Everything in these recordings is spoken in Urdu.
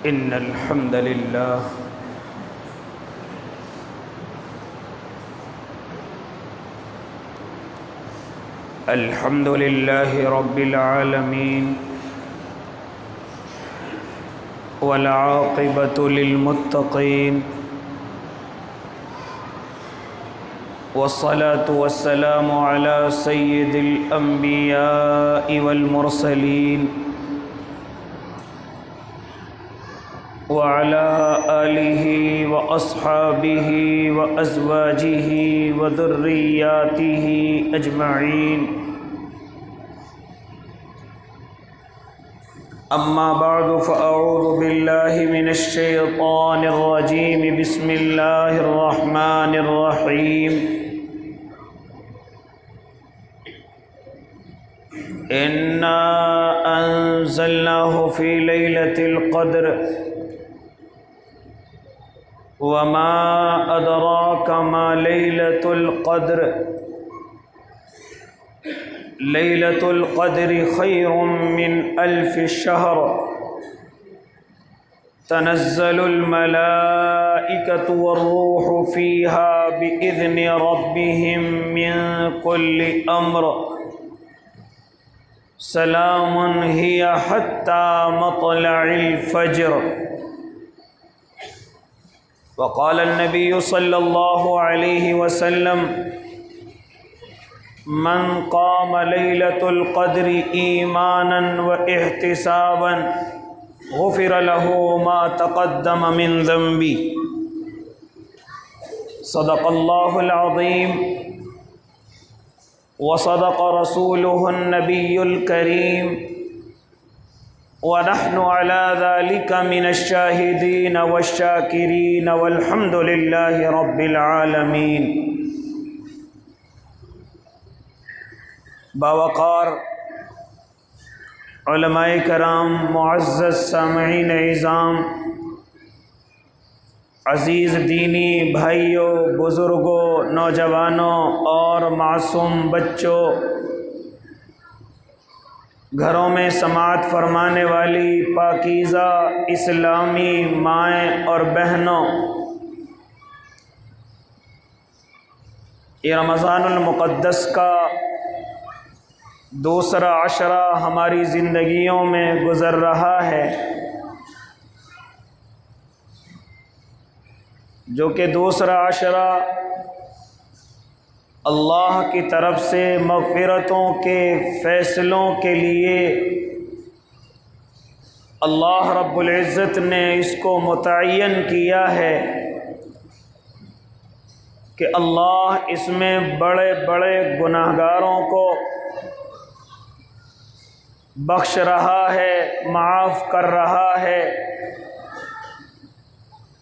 إن الحمد لله رب العالمين والعاقبة للمتقين والصلاة والسلام على سيد الأنبياء والمرسلين وعلى آله وأصحابه وأزواجه وذرياته أجمعين أما بعد فأعوذ بالله من الشيطان الرجيم بسم الله الرحمن الرحيم إنا أنزلناه في ليلة القدر وما أدراك ما ليلة القدر ليلة القدر خير من 1000 شهر تنزل الملائكة والروح فيها بإذن ربهم من كل أمر سلام هي حتى مطلع الفجر وقال النبي صلى الله عليه وسلم من قام ليلة القدر إيمانا واحتسابا غفر له ما تقدم من ذنبه صدق الله العظيم وصدق رسوله النبي الكريم ونحن على ذلك من الشاهدين والشاكرين والحمد لله رب العالمين۔ باوقار علماء کرام، معزز سامعین اعظام، عزیز دینی بھائیوں، بزرگوں، نوجوانوں اور معصوم بچوں، گھروں میں سماعت فرمانے والی پاکیزہ اسلامی مائیں اور بہنوں، یہ رمضان المقدس کا دوسرا عشرہ ہماری زندگیوں میں گزر رہا ہے، جو کہ دوسرا عشرہ اللہ کی طرف سے مغفرتوں کے فیصلوں کے لیے اللہ رب العزت نے اس کو متعین کیا ہے کہ اللہ اس میں بڑے بڑے گناہگاروں کو بخش رہا ہے، معاف کر رہا ہے،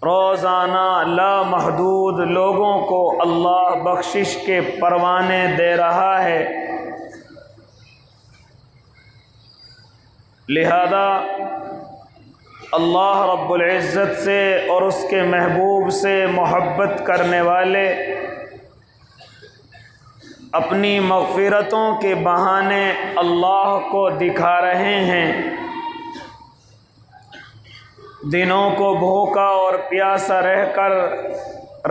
روزانہ لامحدود لوگوں کو اللہ بخشش کے پروانے دے رہا ہے۔ لہذا اللہ رب العزت سے اور اس کے محبوب سے محبت کرنے والے اپنی مغفرتوں کے بہانے اللہ کو دکھا رہے ہیں، دنوں کو بھوکا اور پیاسا رہ کر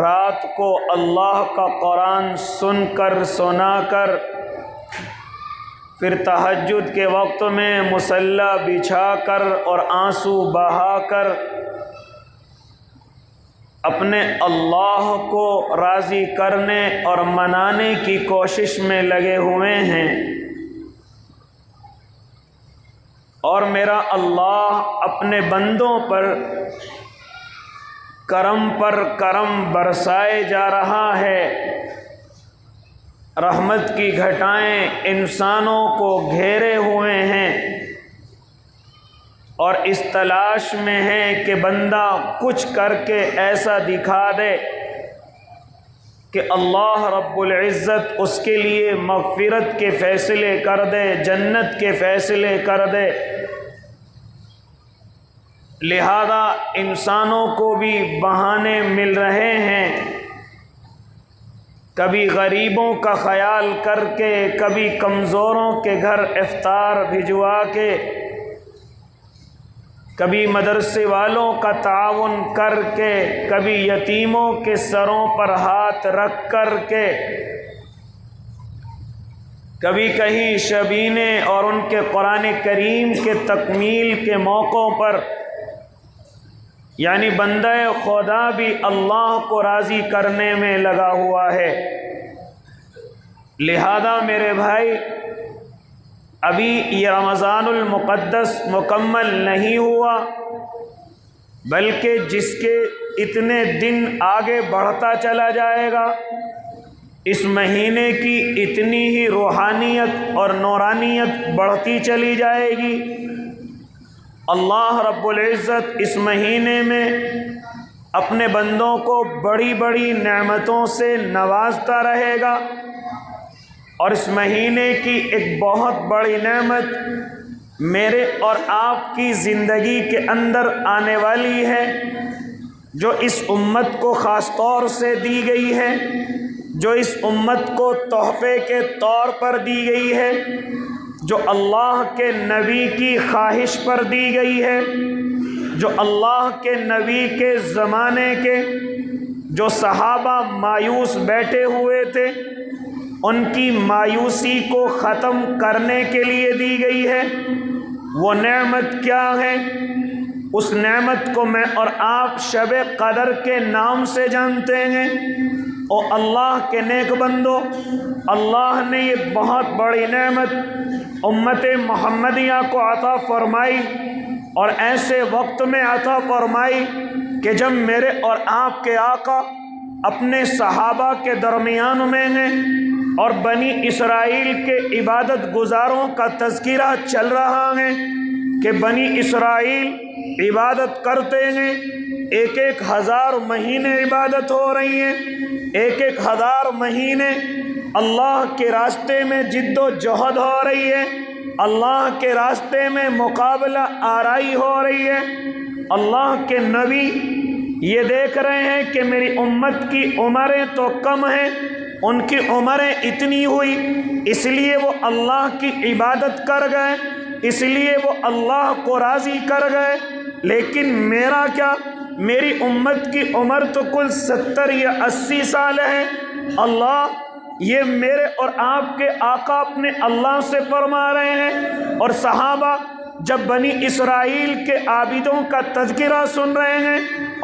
رات کو اللہ کا قرآن سن کر سنا کر پھر تہجد کے وقت میں مصلی بچھا کر اور آنسو بہا کر اپنے اللہ کو راضی کرنے اور منانے کی کوشش میں لگے ہوئے ہیں، اور میرا اللہ اپنے بندوں پر کرم برسائے جا رہا ہے، رحمت کی گھٹائیں انسانوں کو گھیرے ہوئے ہیں، اور اس تلاش میں ہے کہ بندہ کچھ کر کے ایسا دکھا دے کہ اللہ رب العزت اس کے لیے مغفرت کے فیصلے کر دے، جنت کے فیصلے کر دے۔ لہذا انسانوں کو بھی بہانے مل رہے ہیں، کبھی غریبوں کا خیال کر کے، کبھی کمزوروں کے گھر افطار بھجوا کے، کبھی مدرسے والوں کا تعاون کر کے، کبھی یتیموں کے سروں پر ہاتھ رکھ کر کے، کبھی کہیں شبینے اور ان کے قرآن کریم کے تکمیل کے موقعوں پر، یعنی بندہ خدا بھی اللہ کو راضی کرنے میں لگا ہوا ہے۔ لہذا میرے بھائی، ابھی یہ رمضان المقدس مکمل نہیں ہوا، بلکہ جس کے اتنے دن آگے بڑھتا چلا جائے گا، اس مہینے کی اتنی ہی روحانیت اور نورانیت بڑھتی چلی جائے گی۔ اللہ رب العزت اس مہینے میں اپنے بندوں کو بڑی بڑی نعمتوں سے نوازتا رہے گا، اور اس مہینے کی ایک بہت بڑی نعمت میرے اور آپ کی زندگی کے اندر آنے والی ہے، جو اس امت کو خاص طور سے دی گئی ہے، جو اس امت کو تحفے کے طور پر دی گئی ہے، جو اللہ کے نبی کی خواہش پر دی گئی ہے، جو اللہ کے نبی کے زمانے کے جو صحابہ مایوس بیٹھے ہوئے تھے، ان کی مایوسی کو ختم کرنے کے لیے دی گئی ہے۔ وہ نعمت کیا ہے؟ اس نعمت کو میں اور آپ شب قدر کے نام سے جانتے ہیں۔ او اللہ کے نیک بندو، اللہ نے یہ بہت بڑی نعمت امت محمدیہ کو عطا فرمائی، اور ایسے وقت میں عطا فرمائی کہ جب میرے اور آپ کے آقا اپنے صحابہ کے درمیان میں ہیں، اور بنی اسرائیل کے عبادت گزاروں کا تذکرہ چل رہا ہے کہ بنی اسرائیل عبادت کرتے ہیں، 1000 مہینے عبادت ہو رہی ہیں، 1000 مہینے اللہ کے راستے میں جد و جہد ہو رہی ہے، اللہ کے راستے میں مقابلہ آرائی ہو رہی ہے۔ اللہ کے نبی یہ دیکھ رہے ہیں کہ میری امت کی عمریں تو کم ہیں، ان کی عمریں اتنی ہوئی، اس لیے وہ اللہ کی عبادت کر گئے، اس لیے وہ اللہ کو راضی کر گئے۔ لیکن میرا کیا؟ میری امت کی عمر تو کل 70 یا 80 سال ہے۔ اللہ، یہ میرے اور آپ کے آقا اپنے اللہ سے فرما رہے ہیں، اور صحابہ جب بنی اسرائیل کے عابدوں کا تذکرہ سن رہے ہیں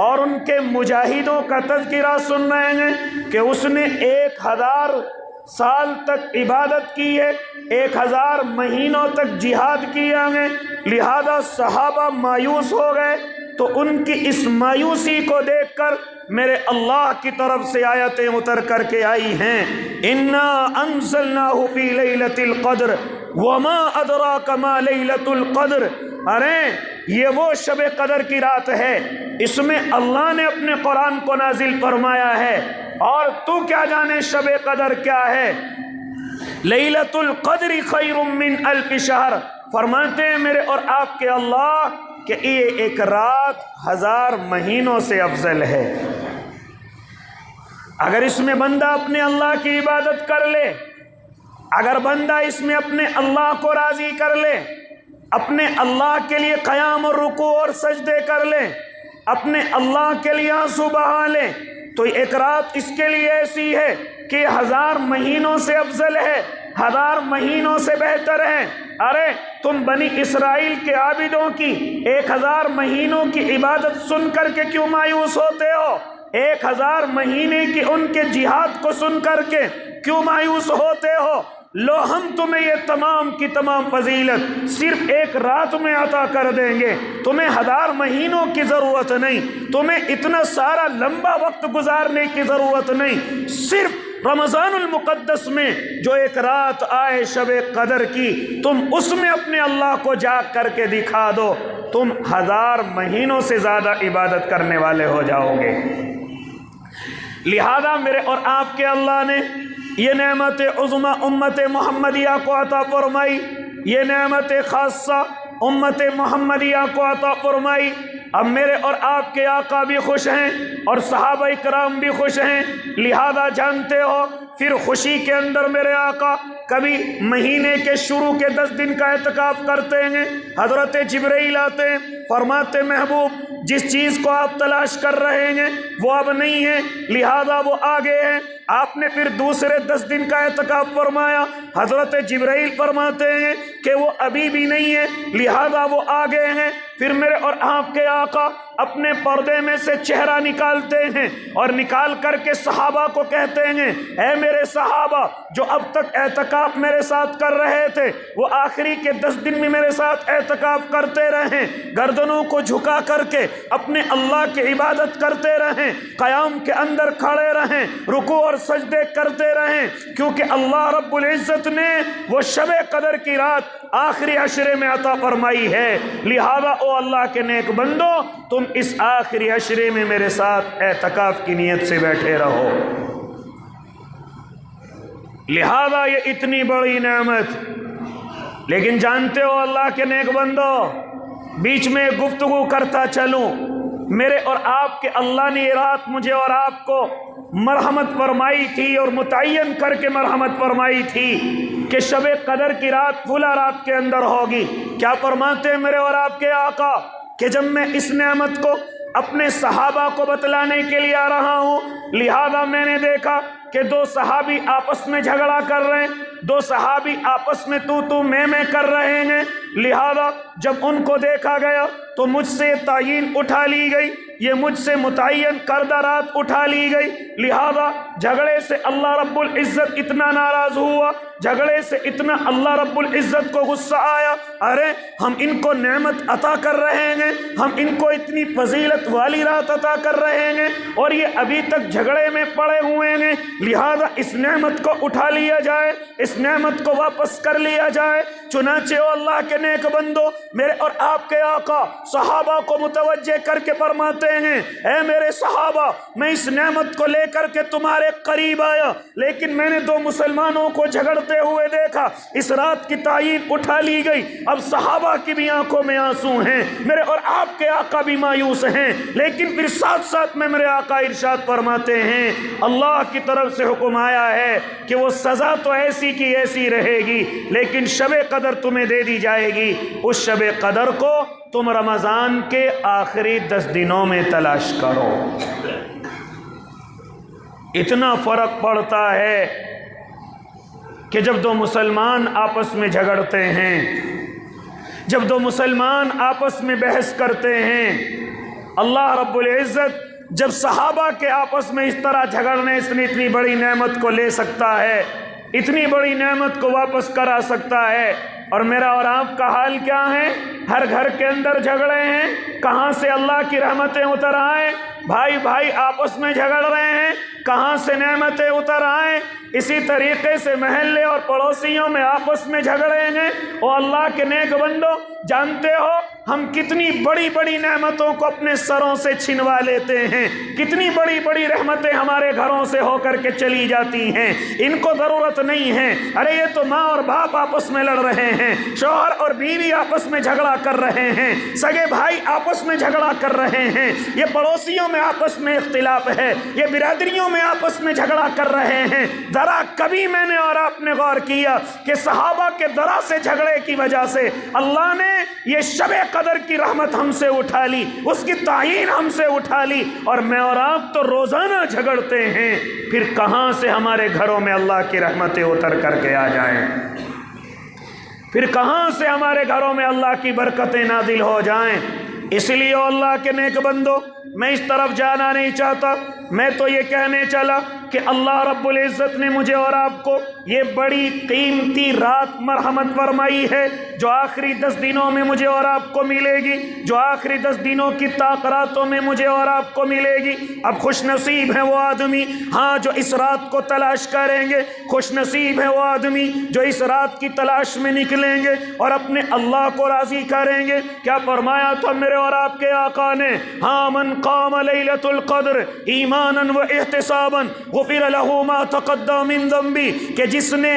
اور ان کے مجاہدوں کا تذکرہ سن رہے ہیں کہ اس نے 1000 سال تک عبادت کی ہے، 1000 مہینوں تک جہاد کیا ہے، لہذا صحابہ مایوس ہو گئے۔ تو ان کی اس مایوسی کو دیکھ کر میرے اللہ کی طرف سے آیتیں اتر کر کے آئی ہیں، اِنَّا أَنزَلْنَاهُ فِي لَيْلَةِ الْقَدْرِ وَمَا أَدْرَاكَ مَا لَيْلَةُ الْقَدْرِ۔ ارے یہ وہ شب قدر کی رات ہے، اس میں اللہ نے اپنے قرآن کو نازل فرمایا ہے، اور تو کیا جانے شب قدر کیا ہے؟ لیلۃ القدر خیر من 1000 شہر۔ فرماتے ہیں میرے اور آپ کے اللہ کہ یہ ایک رات 1000 مہینوں سے افضل ہے۔ اگر اس میں بندہ اپنے اللہ کی عبادت کر لے، اگر بندہ اس میں اپنے اللہ کو راضی کر لے، اپنے اللہ کے لیے قیام اور رکوع اور سجدے کر لے، اپنے اللہ کے لیے آنسو بہا لے، تو ایک رات اس کے لیے ایسی ہے کہ 1000 مہینوں سے افضل ہے، 1000 مہینوں سے بہتر ہے۔ ارے تم بنی اسرائیل کے عابدوں کی 1000 مہینوں کی عبادت سن کر کے کیوں مایوس ہوتے ہو؟ 1000 مہینے کی ان کے جہاد کو سن کر کے کیوں مایوس ہوتے ہو؟ لو ہم تمہیں یہ تمام کی تمام فضیلت صرف ایک رات میں عطا کر دیں گے، تمہیں 1000 مہینوں کی ضرورت نہیں، تمہیں اتنا سارا لمبا وقت گزارنے کی ضرورت نہیں، صرف رمضان المقدس میں جو ایک رات آئے شب قدر کی، تم اس میں اپنے اللہ کو جاگ کر کے دکھا دو، تم 1000 مہینوں سے زیادہ عبادت کرنے والے ہو جاؤ گے۔ لہذا میرے اور آپ کے اللہ نے یہ نعمت عظمی امت محمدیہ کو عطا فرمائی، یہ نعمت خاصہ امت محمدیہ کو عطا فرمائی اب میرے اور آپ کے آقا بھی خوش ہیں اور صحابہ کرام بھی خوش ہیں، لہذا جانتے ہو پھر خوشی کے اندر میرے آقا کبھی مہینے کے شروع کے 10 دن کا اعتکاف کرتے ہیں۔ حضرت جبرائیل آتے ہیں، فرماتے محبوب جس چیز کو آپ تلاش کر رہے ہیں وہ اب نہیں ہے، لہذا وہ آگے ہیں۔ آپ نے پھر دوسرے 10 دن کا اعتکاف فرمایا، حضرت جبرائیل فرماتے ہیں کہ وہ ابھی بھی نہیں ہے، لہذا وہ آگے ہیں۔ پھر میرے اور آپ کے آقا اپنے پردے میں سے چہرہ نکالتے ہیں اور نکال کر کے صحابہ کو کہتے ہیں، اے میرے صحابہ جو اب تک اعتکاف میرے ساتھ کر رہے تھے وہ آخری کے 10 دن میں میرے ساتھ اعتکاف کرتے رہیں، گردنوں کو جھکا کر کے اپنے اللہ کی عبادت کرتے رہیں، قیام کے اندر کھڑے رہیں، رکوع اور سجدے کرتے رہیں، کیونکہ اللہ رب العزت نے وہ شب قدر کی رات آخری عشرے میں عطا فرمائی ہے، لہذا او اللہ کے نیک بندو تم اس آخری عشرے میں میرے ساتھ اعتکاف کی نیت سے بیٹھے رہو۔ لہذا یہ اتنی بڑی نعمت، لیکن جانتے ہو اللہ کے نیک بندو بیچ میں گفتگو کرتا چلوں، میرے اور آپ کے اللہ نے یہ رات مجھے اور آپ کو مرحمت فرمائی تھی اور متعین کر کے مرحمت فرمائی تھی کہ شب قدر کی رات فلاں رات کے اندر ہوگی۔ کیا فرماتے ہیں میرے اور آپ کے آقا کہ جب میں اس نعمت کو اپنے صحابہ کو بتلانے کے لیے آ رہا ہوں، لہذا میں نے دیکھا کہ 2 صحابی آپس میں جھگڑا کر رہے ہیں، 2 صحابی آپس میں تو میں کر رہے ہیں، لہذا جب ان کو دیکھا گیا تو مجھ سے تعیین اٹھا لی گئی، یہ مجھ سے متعین کردہ رات اٹھا لی گئی، لہذا جھگڑے سے اللہ رب العزت اتنا ناراض ہوا، جھگڑے سے اتنا اللہ رب العزت کو غصہ آیا، ارے ہم ان کو نعمت عطا کر رہے ہیں، ہم ان کو اتنی فضیلت والی رات عطا کر رہے ہیں اور یہ ابھی تک جھگڑے میں پڑے ہوئے ہیں، لہذا اس نعمت کو اٹھا لیا جائے، اس نعمت کو واپس کر لیا جائے۔ چنانچہ او اللہ کے نیک بندو میرے اور آپ کے آقا صحابہ کو متوجہ کر کے فرماتے ہیں، اے میرے صحابہ میں اس نعمت کو لے کر کے تمہارے قریب آیا، لیکن میں نے 2 مسلمانوں کو جھگڑتے ہوئے دیکھا، اس رات کی تعیین اٹھا لی گئی، اب صحابہ کی بھی آنکھوں میں آنسو ہیں، میرے اور آپ کے آقا بھی مایوس ہیں، لیکن پھر ساتھ ساتھ میں میرے آقا ارشاد فرماتے ہیں اللہ کی طرف سے حکم آیا ہے کہ وہ سزا تو ایسی کی ایسی رہے گی، لیکن شب قدر تمہیں دے دی جائے گی، اس شب قدر کو تم رمضان کے آخری 10 دنوں میں تلاش کرو۔ اتنا فرق پڑتا ہے کہ جب 2 مسلمان آپس میں جھگڑتے ہیں، جب 2 مسلمان آپس میں بحث کرتے ہیں، اللہ رب العزت جب صحابہ کے آپس میں اس طرح جھگڑنے سے اتنی بڑی نعمت کو لے سکتا ہے، اتنی بڑی نعمت کو واپس کرا سکتا ہے، اور میرا اور آپ کا حال کیا ہے؟ ہر گھر کے اندر جھگڑے ہیں، کہاں سے اللہ کی رحمتیں اتر آئیں؟ بھائی آپس میں جھگڑ رہے ہیں، کہاں سے نعمتیں اتر آئیں؟ اسی طریقے سے محلے اور پڑوسیوں میں آپس میں جھگڑے ہیں۔ اور اللہ کے نیک بندو جانتے ہو ہم کتنی بڑی بڑی نعمتوں کو اپنے سروں سے چھنوا لیتے ہیں، کتنی بڑی بڑی رحمتیں ہمارے گھروں سے ہو کر کے چلی جاتی ہیں، ان کو ضرورت نہیں ہے، ارے یہ تو ماں اور باپ آپس میں لڑ رہے ہیں، شوہر اور بیوی آپس میں جھگڑا کر رہے ہیں، سگے بھائی آپس میں جھگڑا کر رہے ہیں، یہ پڑوسیوں میں آپس میں اختلاف ہے، یہ برادریوں میں آپس میں جھگڑا کر رہے ہیں۔ ذرا کبھی میں نے اور آپ نے غور کیا کہ صحابہ کے ذرا سے جھگڑے کی وجہ سے اللہ نے یہ شب قدر کی رحمت ہم سے اٹھا لی، اس کی تعیین ہم سے اٹھا لی، اور میں اور آپ تو روزانہ جھگڑتے ہیں، پھر کہاں سے ہمارے گھروں میں اللہ کی رحمتیں اتر کر کے آ جائیں؟ پھر کہاں سے ہمارے گھروں میں اللہ کی برکتیں نازل ہو جائیں؟ اس لیے اللہ کے نیک بندو میں اس طرف جانا نہیں چاہتا، میں تو یہ کہنے چلا کہ اللہ رب العزت نے مجھے اور آپ کو یہ بڑی قیمتی رات مرحمت فرمائی ہے جو آخری 10 دنوں میں مجھے اور آپ کو ملے گی، جو آخری 10 دنوں کی تاخیراتوں میں مجھے اور آپ کو ملے گی۔ اب خوش نصیب ہے وہ آدمی جو اس رات کو تلاش کریں گے، خوش نصیب ہے وہ آدمی جو اس رات کی تلاش میں نکلیں گے اور اپنے اللہ کو راضی کریں گے۔ کیا فرمایا تھا میرے اور آپ کے آقا نے؟ من قام لیلۃ القدر ایمانا و احتسابا غفر له ما تقدم من ذنبی، کہ جس نے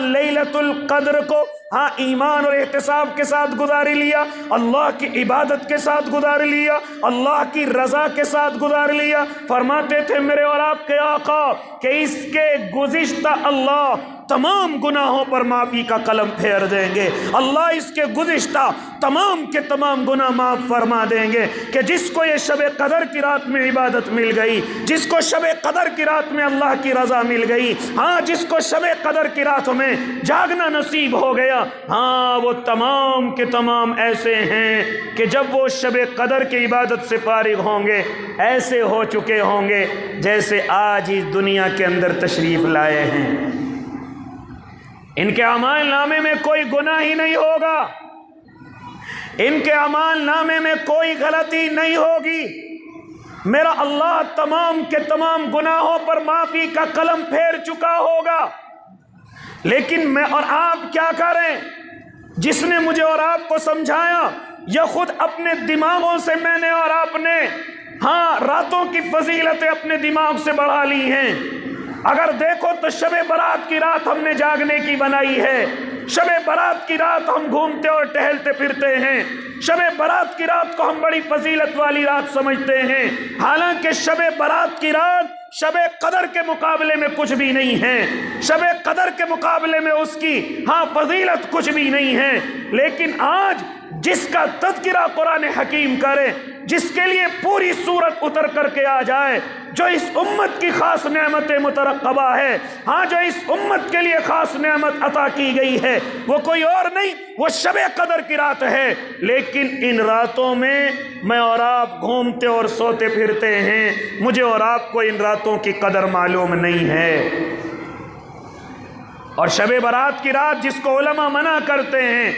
لیلۃ القدر کو ہاں ایمان اور احتساب کے ساتھ گزار لیا، اللہ کی عبادت کے ساتھ گزار لیا، اللہ کی رضا کے ساتھ گزار لیا۔ فرماتے تھے میرے اور آپ کے آقا کہ اس کے گزشتہ اللہ تمام گناہوں پر معافی کا قلم پھیر دیں گے، اللہ اس کے گزشتہ تمام کے تمام گناہ معاف فرما دیں گے، کہ جس کو یہ شب قدر کی رات میں عبادت مل گئی، جس کو شب قدر کی رات میں اللہ کی رضا مل گئی، ہاں جس کو شب قدر کی رات میں جاگنا نصیب ہو گیا، ہاں وہ تمام کے تمام ایسے ہیں کہ جب وہ شب قدر کی عبادت سے فارغ ہوں گے ایسے ہو چکے ہوں گے جیسے آج اس دنیا کے اندر تشریف لائے ہیں۔ ان کے اعمال نامے میں کوئی گناہ ہی نہیں ہوگا، ان کے اعمال نامے میں کوئی غلطی نہیں ہوگی، میرا اللہ تمام کے تمام گناہوں پر معافی کا قلم پھیر چکا ہوگا۔ لیکن میں اور آپ کیا کریں؟ جس نے مجھے اور آپ کو سمجھایا یا خود اپنے دماغوں سے میں نے اور آپ نے ہاں راتوں کی فضیلتیں اپنے دماغ سے بڑھا لی ہیں۔ اگر دیکھو تو شب برات کی رات ہم نے جاگنے کی بنائی ہے، شب برات کی رات ہم گھومتے اور ٹہلتے پھرتے ہیں، شب برات کی رات کو ہم بڑی فضیلت والی رات سمجھتے ہیں، حالانکہ شب برات کی رات شب قدر کے مقابلے میں کچھ بھی نہیں ہے، شب قدر کے مقابلے میں اس کی ہاں فضیلت کچھ بھی نہیں ہے۔ لیکن آج جس کا تذکرہ قرآن حکیم کرے، جس کے لیے پوری سورت اتر کر کے آ جائے، جو اس امت کی خاص نعمت مترقبہ ہے، ہاں جو اس امت کے لیے خاص نعمت عطا کی گئی ہے، وہ کوئی اور نہیں، وہ شب قدر کی رات ہے۔ لیکن ان راتوں میں اور آپ گھومتے اور سوتے پھرتے ہیں، مجھے اور آپ کو ان راتوں کی قدر معلوم نہیں ہے۔ اور شب برات کی رات جس کو علماء منع کرتے ہیں،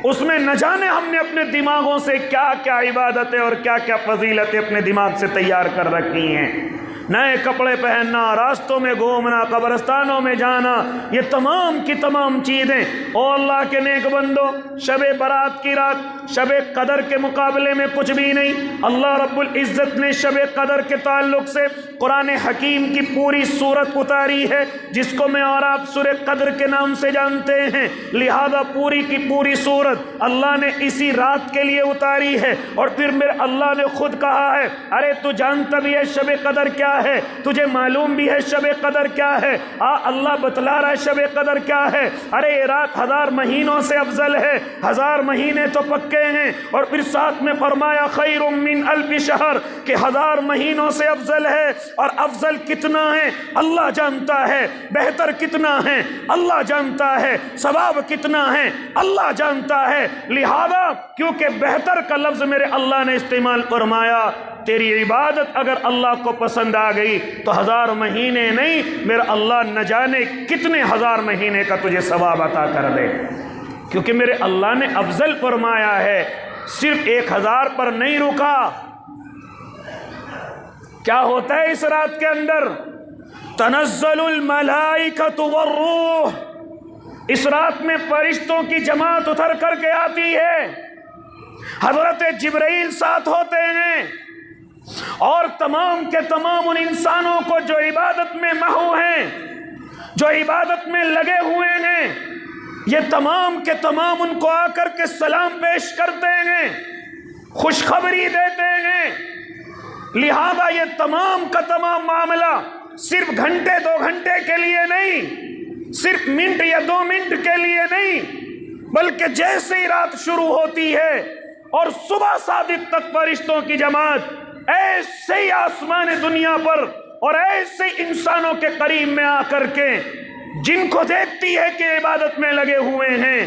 اس میں نہ جانے ہم نے اپنے دماغوں سے کیا کیا عبادتیں اور کیا کیا فضیلتیں اپنے دماغ سے تیار کر رکھی ہیں۔ نئے کپڑے پہننا، راستوں میں گھومنا، قبرستانوں میں جانا، یہ تمام کی تمام چیزیں۔ او اللہ کے نیک بندو، شب برات کی رات شب قدر کے مقابلے میں کچھ بھی نہیں۔ اللہ رب العزت نے شب قدر کے تعلق سے قرآن حکیم کی پوری سورت اتاری ہے، جس کو میں اور آپ سورہ قدر کے نام سے جانتے ہیں، لہذا پوری کی پوری سورت اللہ نے اسی رات کے لیے اتاری ہے۔ اور پھر میرے اللہ نے خود کہا ہے، ارے تو جانتا بھی ہے شب قدر کیا ہے، تجھے معلوم بھی ہے شب قدر کیا ہے؟ اللہ بتلا رہا ہے شب قدر کیا ہے۔ ارے یہ رات 1000 مہینوں سے افضل ہے، 1000 مہینے تو پکے ہیں، اور پھر ساتھ میں فرمایا خیر من الف شہر، کہ 1000 مہینوں سے افضل ہے۔ اور افضل کتنا ہے اللہ جانتا ہے، بہتر کتنا ہے اللہ جانتا ہے، ثواب کتنا ہے اللہ جانتا ہے۔ لہذا کیونکہ بہتر کا لفظ میرے اللہ نے استعمال فرمایا، تیری عبادت اگر اللہ کو پسند آ گئی تو 1000 مہینے نہیں، میرا اللہ نہ جانے کتنے 1000 مہینے کا تجھے ثواب عطا کر دے، کیونکہ میرے اللہ نے افضل فرمایا ہے، صرف 1000 پر نہیں رکا۔ کیا ہوتا ہے اس رات کے اندر؟ تنزل الملائکۃ والروح، اس رات میں فرشتوں کی جماعت اتر کر کے آتی ہے، حضرت جبرائیل ساتھ ہوتے ہیں، اور تمام کے تمام ان انسانوں کو جو عبادت میں محو ہیں، جو عبادت میں لگے ہوئے ہیں، یہ تمام کے تمام ان کو آ کر کے سلام پیش کرتے ہیں، خوشخبری دیتے ہیں۔ لہذا یہ تمام کا تمام معاملہ صرف گھنٹے 2 گھنٹے کے لیے نہیں، صرف منٹ یا 2 منٹ کے لیے نہیں، بلکہ جیسے ہی رات شروع ہوتی ہے اور صبح صادق تک فرشتوں کی جماعت ایسے ہی آسمان دنیا پر اور ایسے انسانوں کے قریب میں آ کر کے جن کو دیکھتی ہے کہ عبادت میں لگے ہوئے ہیں،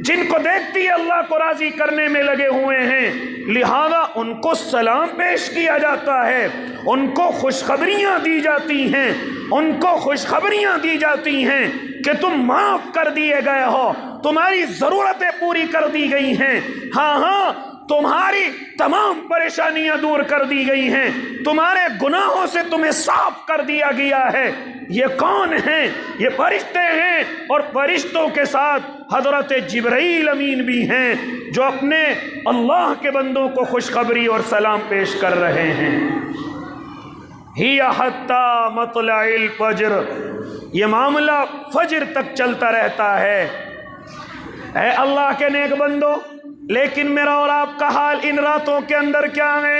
جن کو دیکھتی ہے اللہ کو راضی کرنے میں لگے ہوئے ہیں، لہذا ان کو سلام پیش کیا جاتا ہے، ان کو خوشخبریاں دی جاتی ہیں، ان کو خوشخبریاں دی جاتی ہیں کہ تم معاف کر دیے گئے ہو، تمہاری ضرورتیں پوری کر دی گئی ہیں، ہاں تمہاری تمام پریشانیاں دور کر دی گئی ہیں، تمہارے گناہوں سے تمہیں صاف کر دیا گیا ہے۔ یہ کون ہیں؟ یہ فرشتے ہیں، اور فرشتوں کے ساتھ حضرت جبرائیل امین بھی ہیں، جو اپنے اللہ کے بندوں کو خوشخبری اور سلام پیش کر رہے ہیں۔ ہی حتی مطلع الفجر، یہ معاملہ فجر تک چلتا رہتا ہے۔ اے اللہ کے نیک بندو، لیکن میرا اور آپ کا حال ان راتوں کے اندر کیا ہے؟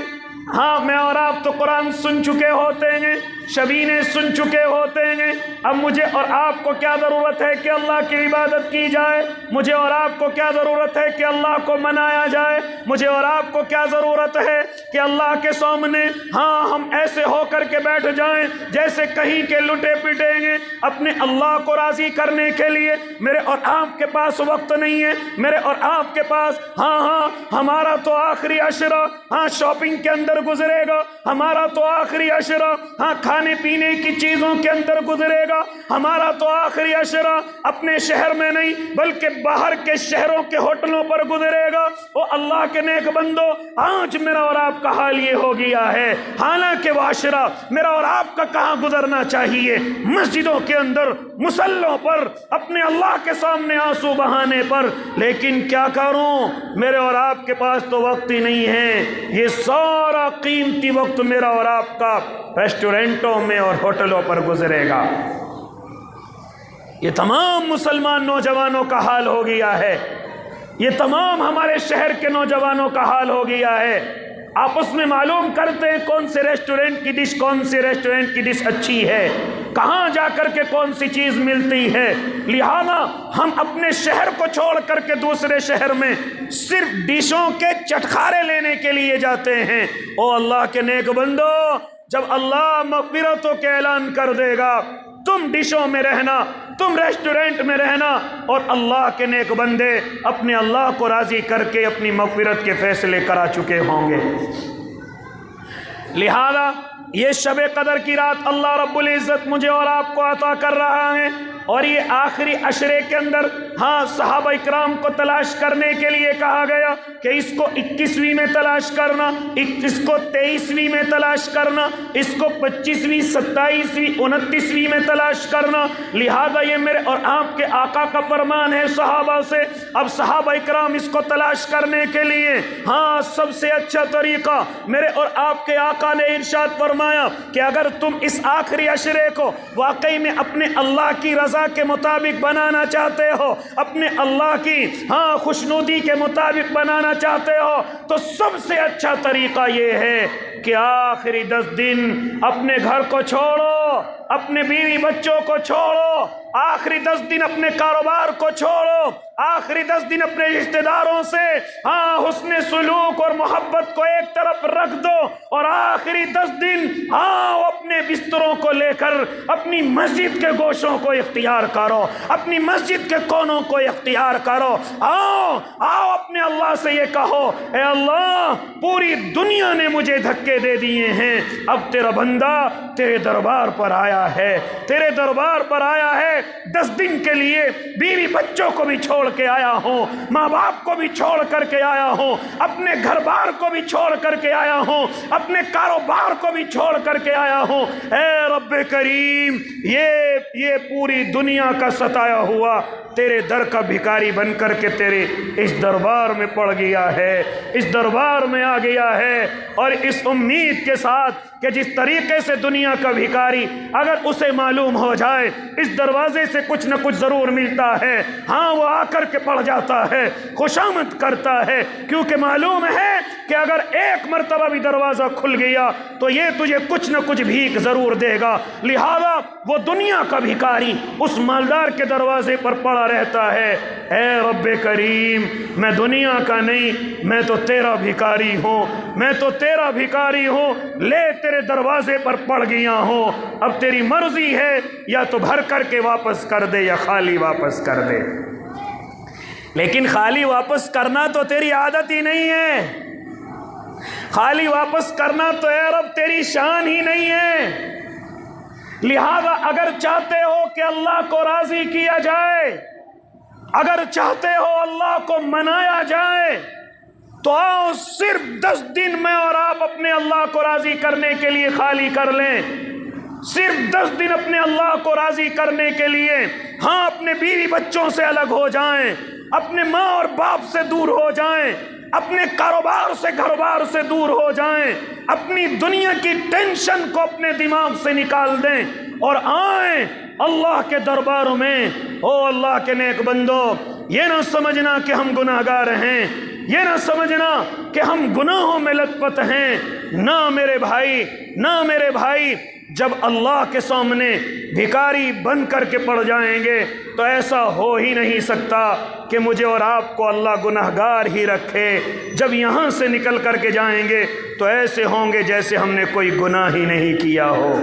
ہاں میں اور آپ تو قرآن سن چکے ہوتے ہیں، شبینے سن چکے ہوتے ہیں، اب مجھے اور آپ کو کیا ضرورت ہے کہ اللہ کی عبادت کی جائے؟ مجھے اور آپ کو کیا ضرورت ہے کہ اللہ کو منایا جائے؟ مجھے اور آپ کو کیا ضرورت ہے کہ اللہ کے سامنے ہاں ہم ایسے ہو کر کے بیٹھ جائیں جیسے کہیں کے لٹے پٹے ہیں؟ اپنے اللہ کو راضی کرنے کے لیے میرے اور آپ کے پاس وقت نہیں ہے، میرے اور آپ کے پاس ہاں ہمارا تو آخری عشرہ شاپنگ کے اندر گزرے گا، ہمارا تو آخری عشرہ کھانے پینے کی چیزوں کے اندر گزرے گا، ہمارا تو آخری عشرہ اپنے شہر میں نہیں بلکہ باہر کے شہروں کے ہوٹلوں پر گزرے گا۔ او اللہ کے نیک بندو، آج میرا اور آپ کا حال یہ ہو گیا ہے، حالانکہ وہ عشرہ میرا اور آپ کا کہاں گزرنا چاہیے؟ مسجدوں کے اندر، مصلوں پر، اپنے اللہ کے سامنے آنسو بہانے پر۔ لیکن کیا کروں، میرے اور آپ کے پاس تو وقت ہی نہیں ہے۔ یہ سارا قیمتی وقت میرا اور آپ کا ریسٹورنٹوں میں اور ہوٹلوں پر گزرے گا۔ یہ تمام مسلمان نوجوانوں کا حال ہو گیا ہے، یہ تمام ہمارے شہر کے نوجوانوں کا حال ہو گیا ہے۔ آپس میں معلوم کرتے ہیں کون سے ریسٹورنٹ کی ڈش، کون سے ریسٹورنٹ کی ڈش اچھی ہے، کہاں جا کر کے کون سی چیز ملتی ہے۔ لہذا ہم اپنے شہر کو چھوڑ کر کے دوسرے شہر میں صرف ڈشوں کے چٹخارے لینے کے لیے جاتے ہیں۔ او اللہ کے نیک بندو، جب اللہ مغفرتوں کے اعلان کر دے گا، تم ڈشوں میں رہنا، تم ریسٹورنٹ میں رہنا، اور اللہ کے نیک بندے اپنے اللہ کو راضی کر کے اپنی مغفرت کے فیصلے کرا چکے ہوں گے۔ لہذا یہ شب قدر کی رات اللہ رب العزت مجھے اور آپ کو عطا کر رہا ہے، اور یہ آخری عشرے کے اندر صحابہ اکرام کو تلاش کرنے کے لیے کہا گیا کہ اس کو 21ویں میں تلاش کرنا، اس کو 23ویں میں تلاش کرنا، اس کو 25ویں، 27ویں، 29ویں میں تلاش کرنا۔ لہذا یہ میرے اور آپ کے آقا کا فرمان ہے صحابہ سے۔ اب صحابہ اکرام اس کو تلاش کرنے کے لیے سب سے اچھا طریقہ میرے اور آپ کے آقا نے ارشاد فرمایا کہ اگر تم اس آخری عشرے کو واقعی میں اپنے اللہ کی رضا کے مطابق بنانا چاہتے ہو، اپنے اللہ کی خوشنودی کے مطابق بنانا چاہتے ہو، تو سب سے اچھا طریقہ یہ ہے کہ آخری 10 دن اپنے گھر کو چھوڑو، اپنے بیوی بچوں کو چھوڑو، آخری 10 دن اپنے کاروبار کو چھوڑو، آخری 10 دن اپنے رشتہ داروں سے حسن سلوک اور محبت کو ایک طرف رکھ دو، اور آخری 10 دن اپنے بستروں کو لے کر اپنی مسجد کے گوشوں کو اختیار کرو، اپنی مسجد کے کونوں کو اختیار کرو۔ آؤ اپنے اللہ سے یہ کہو، اے اللہ پوری دنیا نے مجھے دھکے دے دیے ہیں، اب تیرا بندہ تیرے دربار پر آیا ہے، تیرے دربار پر آیا ہے، 10 دن کے لیے بیوی بچوں کو بھی چھوڑ کے آیا ہوں، ماں باپ کو بھی چھوڑ کر کے آیا ہوں، اپنے گھر بار کو بھی چھوڑ کر کے آیا ہوں، اپنے کاروبار کو بھی چھوڑ کر کے آیا ہوں۔ اے رب کریم، یہ پوری دنیا کا ستایا ہوا تیرے در کا بھکاری بن کر کے تیرے اس دربار میں پڑ گیا ہے، اس دربار میں آ گیا ہے، اور اس امید کے ساتھ کہ جس طریقے سے دنیا کا بھکاری اگر اسے معلوم ہو جائے اس دروازے سے کچھ نہ کچھ ضرور ملتا ہے، وہ آ کر کے پڑ جاتا ہے، خوشامد کرتا ہے، کیونکہ معلوم ہے کہ اگر ایک مرتبہ بھی دروازہ کھل گیا تو یہ تجھے کچھ نہ کچھ بھیک ضرور دے گا۔ لہذا وہ دنیا کا بھکاری اس مالدار کے دروازے پر پڑا رہتا ہے، اے رب کریم میں دنیا کا نہیں، میں تو تیرا بھکاری ہوں، میں تو تیرا بھکاری ہوں، لے تیرے دروازے پر پڑ گیا ہوں، اب تیری مرضی ہے یا تو بھر کر کے واپس کر دے یا خالی واپس کر دے۔ لیکن خالی واپس کرنا تو تیری عادت ہی نہیں ہے، خالی واپس کرنا تو اے رب تیری شان ہی نہیں ہے۔ لہذا اگر چاہتے ہو کہ اللہ کو راضی کیا جائے، اگر چاہتے ہو اللہ کو منایا جائے، تو آؤ صرف 10 دن میں اور آپ اپنے اللہ کو راضی کرنے کے لیے خالی کر لیں، صرف 10 دن اپنے اللہ کو راضی کرنے کے لیے اپنے بیوی بچوں سے الگ ہو جائیں، اپنے ماں اور باپ سے دور ہو جائیں، اپنے کاروبار سے گھر بار سے دور ہو جائیں، اپنی دنیا کی ٹینشن کو اپنے دماغ سے نکال دیں اور آئیں اللہ کے دربار میں۔ او اللہ کے نیک بندو، یہ نہ سمجھنا کہ ہم گناہگار ہیں، یہ نہ سمجھنا کہ ہم گناہوں میں لت پت ہیں۔ نہ میرے بھائی، نہ میرے بھائی، جب اللہ کے سامنے بھکاری بن کر کے پڑ جائیں گے تو ایسا ہو ہی نہیں سکتا کہ مجھے اور آپ کو اللہ گناہگار ہی رکھے۔ جب یہاں سے نکل کر کے جائیں گے تو ایسے ہوں گے جیسے ہم نے کوئی گناہ ہی نہیں کیا ہو۔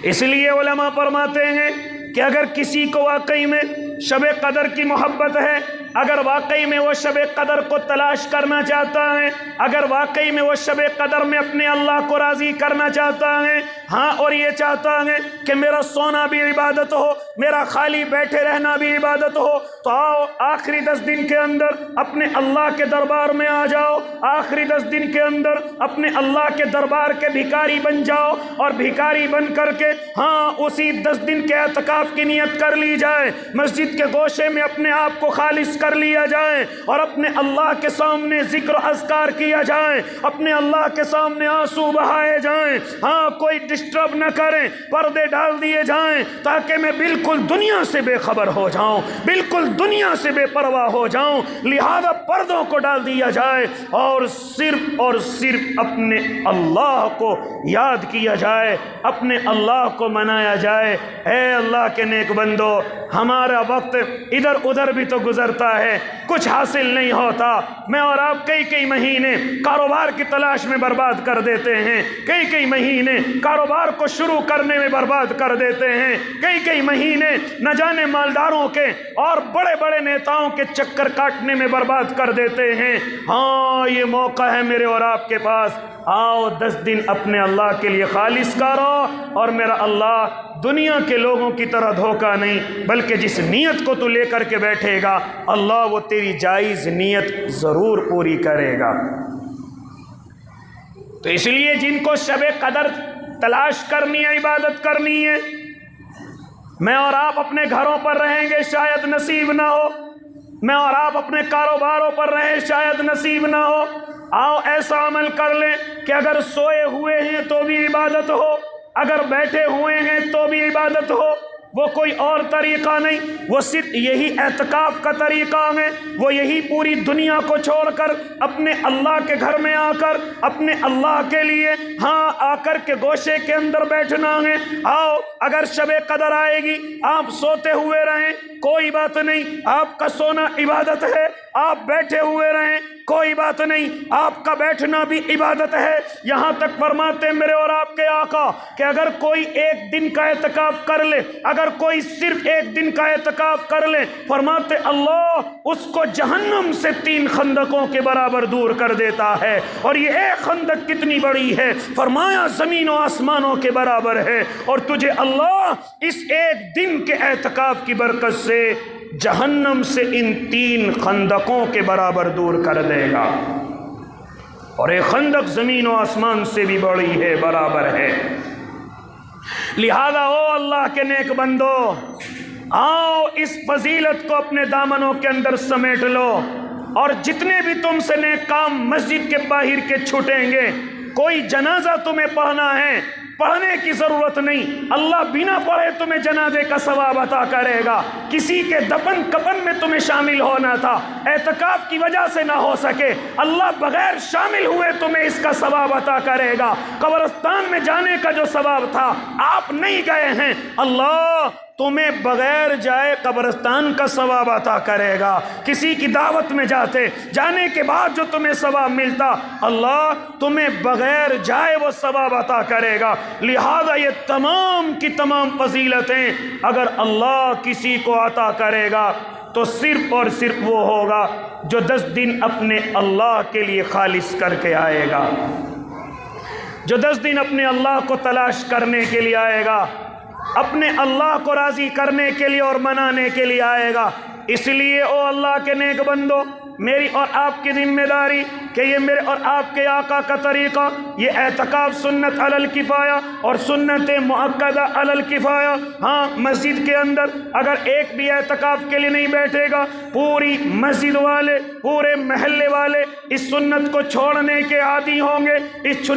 اس لیے علماء فرماتے ہیں کہ اگر کسی کو واقعی میں شب قدر کی محبت ہے، اگر واقعی میں وہ شب قدر کو تلاش کرنا چاہتا ہے، اگر واقعی میں وہ شب قدر میں اپنے اللہ کو راضی کرنا چاہتا ہے، ہاں، اور یہ چاہتا ہے کہ میرا سونا بھی عبادت ہو، میرا خالی بیٹھے رہنا بھی عبادت ہو، تو آؤ آخری 10 دن کے اندر اپنے اللہ کے دربار میں آ جاؤ، آخری 10 دن کے اندر اپنے اللہ کے دربار کے بھکاری بن جاؤ، اور بھکاری بن کر کے ہاں اسی 10 دن کے اعتکاف کی نیت کر لی جائے، مسجد کے گوشے میں اپنے آپ کو خالص کر لیا جائے، اور اپنے اللہ کے سامنے ذکر و اذکار کیا جائے، اپنے اللہ کے سامنے آنسو بہائے جائیں، ہاں کوئی ڈسٹرب نہ کریں، پردے ڈال دیے جائیں تاکہ میں بالکل دنیا سے بے خبر ہو جاؤں، بالکل دنیا سے بے پرواہ ہو جاؤں، لہذا پردوں کو ڈال دیا جائے اور صرف اپنے اللہ کو یاد کیا جائے، اپنے اللہ کو منایا جائے۔ اے اللہ کے نیک بندو، ہمارا وقت ادھر ادھر بھی تو گزرتا ہے، کچھ حاصل نہیں ہوتا، میں اور آپ کئی مہینے کاروبار کی تلاش میں برباد کر دیتے ہیں، کئی مہینے کاروبار کو شروع کرنے میں برباد کر دیتے ہیں، کئی مہینے نہ جانے مالداروں کے اور بڑے بڑے نیتاؤں کے چکر کاٹنے میں برباد کر دیتے ہیں۔ ہاں یہ موقع ہے میرے اور آپ کے پاس، آؤ 10 دن اپنے اللہ کے لیے خالص کرو، اور میرا اللہ دنیا کے لوگوں کی طرح دھوکہ نہیں، بلکہ جس نیت کو تو لے کر کے بیٹھے گا اللہ وہ تیری جائز نیت ضرور پوری کرے گا۔ تو اس لیے جن کو شب قدر تلاش کرنی ہے، عبادت کرنی ہے، میں اور آپ اپنے گھروں پر رہیں گے شاید نصیب نہ ہو، میں اور آپ اپنے کاروباروں پر رہیں شاید نصیب نہ ہو، آؤ ایسا عمل کر لیں کہ اگر سوئے ہوئے ہیں تو بھی عبادت ہو، اگر بیٹھے ہوئے ہیں تو بھی عبادت ہو، وہ کوئی اور طریقہ نہیں، وہ صرف یہی اعتکاف کا طریقہ ہے، وہ یہی پوری دنیا کو چھوڑ کر اپنے اللہ کے گھر میں آ کر اپنے اللہ کے لیے ہاں آ کر کے گوشے کے اندر بیٹھنا ہے۔ آؤ اگر شب قدر آئے گی آپ سوتے ہوئے رہیں کوئی بات نہیں، آپ کا سونا عبادت ہے، آپ بیٹھے ہوئے رہیں کوئی بات نہیں، آپ کا بیٹھنا بھی عبادت ہے۔ یہاں تک فرماتے میرے اور آپ کے آقا کہ اگر کوئی 1 دن کا اعتکاف کر لے، اگر کوئی صرف 1 دن کا اعتکاف کر لے، فرماتے اللہ اس کو جہنم سے 3 خندقوں کے برابر دور کر دیتا ہے، اور یہ ایک خندق کتنی بڑی ہے، فرمایا زمین و آسمانوں کے برابر ہے، اور تجھے اللہ اس 1 دن کے اعتکاف کی برکت سے جہنم سے ان 3 خندقوں کے برابر دور کر دے گا، اور ایک خندق زمین و آسمان سے بھی بڑی ہے، برابر ہے۔ لہذا او اللہ کے نیک بندو، آؤ اس فضیلت کو اپنے دامنوں کے اندر سمیٹ لو، اور جتنے بھی تم سے نیک کام مسجد کے باہر کے چھوٹیں گے، کوئی جنازہ تمہیں پڑھنا ہے، پڑھنے کی ضرورت نہیں، اللہ بنا پڑھے تمہیں جنازے کا ثواب عطا کرے گا۔ کسی کے دفن کفن میں تمہیں شامل ہونا تھا، اعتکاف کی وجہ سے نہ ہو سکے، اللہ بغیر شامل ہوئے تمہیں اس کا ثواب عطا کرے گا۔ قبرستان میں جانے کا جو ثواب تھا آپ نہیں گئے ہیں، اللہ تمہیں بغیر جائے قبرستان کا ثواب عطا کرے گا۔ کسی کی دعوت میں جانے کے بعد جو تمہیں ثواب ملتا اللہ تمہیں بغیر جائے وہ ثواب عطا کرے گا۔ لہذا یہ تمام کی تمام فضیلتیں اگر اللہ کسی کو عطا کرے گا تو صرف اور صرف وہ ہوگا جو 10 دن اپنے اللہ کے لیے خالص کر کے آئے گا، جو 10 دن اپنے اللہ کو تلاش کرنے کے لیے آئے گا، اپنے اللہ کو راضی کرنے کے لیے اور منانے کے لیے آئے گا۔ اس لیے او اللہ کے نیک بندو، میری اور آپ کی ذمہ داری کہ یہ میرے اور آپ کے آقا کا طریقہ، یہ اعتکاف سنت علی الکفایہ اور سنت مؤکدہ علی الکفایہ۔ ہاں، مسجد کے اندر اگر ایک بھی اعتکاف کے لیے نہیں بیٹھے گا، پوری مسجد والے، پورے محلے والے اس سنت کو چھوڑنے کے عادی ہوں گے، اس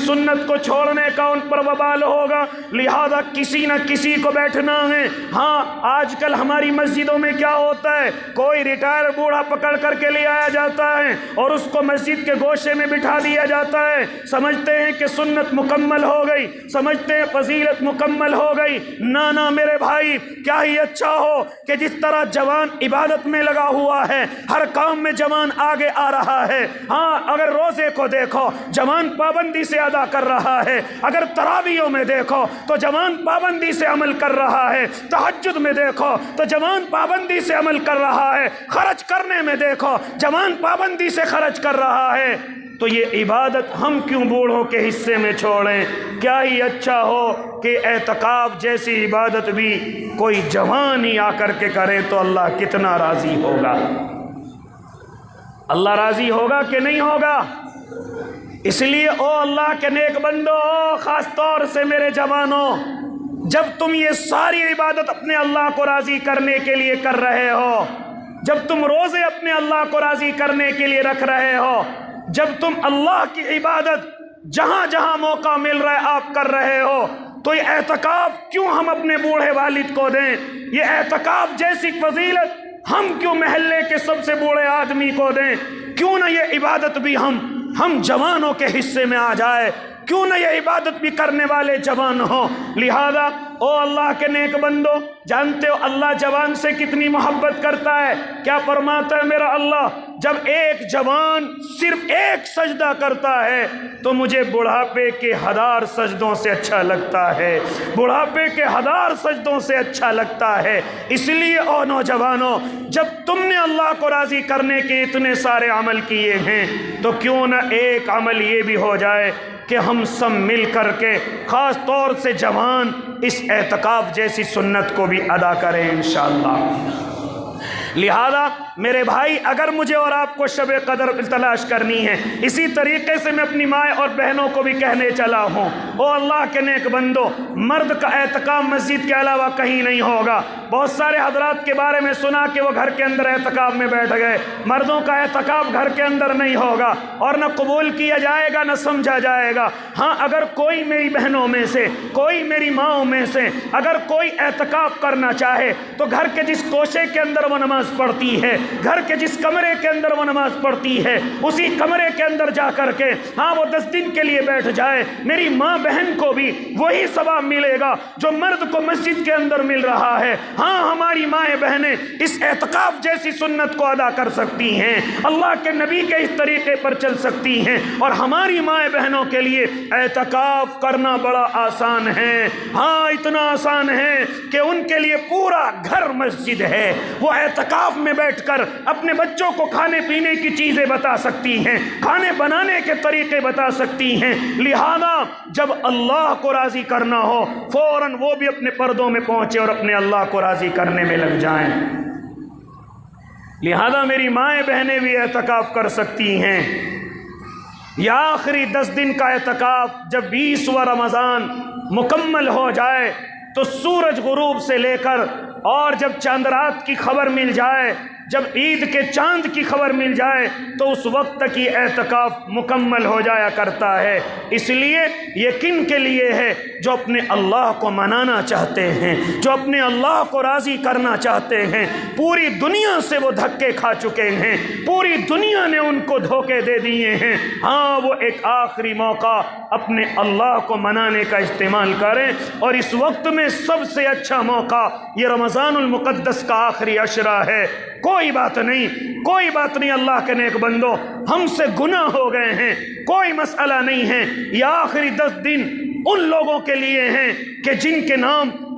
سنت کو چھوڑنے کا ان پر وبال ہوگا، لہذا کسی نہ کسی کو بیٹھنا ہے۔ ہاں، آج کل ہماری مسجدوں میں کیا ہوتا ہے، کوئی ریٹائر بوڑھا پکڑ کر کے لے آیا جاتا ہے اور اس کو مسجد کے گوشے میں بٹھا دیا جاتا ہے، سمجھتے ہیں کہ سنت مکمل ہو گئی، سمجھتے ہیں فضیلت مکمل ہو گئی۔ نانا میرے بھائی، کیا ہی اچھا ہو کہ جس طرح جوان عبادت میں لگا ہوا ہے، ہر کام میں جوان آگے آ رہا ہے۔ ہاں، اگر روزے کو دیکھو، جوان پابندی سے ادا کر رہا ہے، اگر تراویحوں میں دیکھو تو جوان پابندی سے عمل کر رہا ہے، تہجد میں دیکھو تو جوان پابندی سے عمل کر رہا ہے، خرچ کرنے میں دیکھو جوان پابندی سے خرچ کر رہا ہے۔ تو یہ عبادت ہم کیوں بوڑھوں کے حصے میں چھوڑیں؟ کیا ہی اچھا ہو کہ اعتکاف جیسی عبادت بھی کوئی جوان ہی آ کر کے کرے تو اللہ کتنا راضی ہوگا۔ اللہ راضی ہوگا کہ نہیں ہوگا؟ اس لیے او اللہ کے نیک بندو، خاص طور سے میرے جوانوں، جب تم یہ ساری عبادت اپنے اللہ کو راضی کرنے کے لیے کر رہے ہو، جب تم روزے اپنے اللہ کو راضی کرنے کے لیے رکھ رہے ہو، جب تم اللہ کی عبادت جہاں جہاں موقع مل رہا ہے آپ کر رہے ہو، تو یہ اعتکاف کیوں ہم اپنے بوڑھے والد کو دیں؟ یہ اعتکاف جیسی فضیلت ہم کیوں محلے کے سب سے بوڑھے آدمی کو دیں؟ کیوں نہ یہ عبادت بھی ہم جوانوں کے حصے میں آ جائے؟ کیوں نہ یہ عبادت بھی کرنے والے جوان ہوں؟ لہذا او اللہ کے نیک بندو، جانتے ہو اللہ جوان سے کتنی محبت کرتا ہے؟ کیا فرماتا ہے میرا اللہ؟ جب ایک جوان صرف ایک سجدہ کرتا ہے تو مجھے بڑھاپے کے 1000 سجدوں سے اچھا لگتا ہے، بڑھاپے کے 1000 سجدوں سے اچھا لگتا ہے۔ اس لیے او نوجوانوں، جب تم نے اللہ کو راضی کرنے کے اتنے سارے عمل کیے ہیں تو کیوں نہ ایک عمل یہ بھی ہو جائے کہ ہم سب مل کر کے، خاص طور سے جوان، اس اعتکاف جیسی سنت کو بھی ادا کریں انشاءاللہ۔ لہذا میرے بھائی، اگر مجھے اور آپ کو شب قدر تلاش کرنی ہے، اسی طریقے سے میں اپنی مائیں اور بہنوں کو بھی کہنے چلا ہوں، او اللہ کے نیک بندو، مرد کا اعتکاف مسجد کے علاوہ کہیں نہیں ہوگا۔ بہت سارے حضرات کے بارے میں سنا کہ وہ گھر کے اندر اعتکاف میں بیٹھ گئے۔ مردوں کا اعتکاف گھر کے اندر نہیں ہوگا، اور نہ قبول کیا جائے گا نہ سمجھا جائے گا۔ ہاں، اگر کوئی میری بہنوں میں سے، کوئی میری ماؤں میں سے اگر کوئی اعتکاف کرنا چاہے تو گھر کے جس کوشے کے اندر وہ نماز پڑھتی ہے، گھر کے جس کمرے کے اندر وہ نماز پڑھتی ہے، اسی کمرے کے اندر جا کر کے وہ 10 دن کے لیے بیٹھ جائے، میری ماں بہن کو بھی وہی ثواب ملے گا جو مرد کو مسجد کے اندر مل رہا ہے۔ ہاں، ہماری مائیں بہنیں اس اعتکاف جیسی سنت کو ادا کر سکتی ہیں، اللہ کے نبی کے اس طریقے پر چل سکتی ہیں، اور ہماری مائیں بہنوں کے لیے اعتکاف کرنا بڑا آسان ہے۔ ہاں، اتنا آسان ہے کہ ان کے لیے پورا گھر مسجد ہے، وہ اعتکاف میں بیٹھ کر اپنے بچوں کو کھانے پینے کی چیزیں بتا سکتی ہیں، کھانے بنانے کے طریقے بتا سکتی ہیں۔ لہذا جب اللہ کو راضی کرنا ہو، فوراً وہ بھی اپنے پردوں میں پہنچے اور اپنے اللہ کو راضی کرنے میں لگ جائیں۔ لہذا میری مائیں بہنیں بھی اعتکاف کر سکتی ہیں۔ یا آخری 10 دن کا اعتکاف جب 20واں رمضان مکمل ہو جائے تو سورج غروب سے لے کر اور جب چاند رات کی خبر مل جائے، جب عید کے چاند کی خبر مل جائے تو اس وقت تک یہ اعتکاف مکمل ہو جایا کرتا ہے۔ اس لیے یہ کن کے لیے ہے؟ جو اپنے اللہ کو منانا چاہتے ہیں، جو اپنے اللہ کو راضی کرنا چاہتے ہیں۔ پوری دنیا سے وہ دھکے کھا چکے ہیں، پوری دنیا نے ان کو دھوکے دے دیے ہیں۔ ہاں، وہ ایک آخری موقع اپنے اللہ کو منانے کا استعمال کریں، اور اس وقت میں سب سے اچھا موقع یہ رمضان المقدس کا آخری عشرہ ہے۔ کوئی بات نہیں، کوئی بات نہیں اللہ کے نیک بندو، ہم سے گناہ ہو گئے ہیں، کوئی مسئلہ نہیں ہے۔ یہ آخری 10 دن ان لوگوں کے لیے ہیں کہ جن کے نام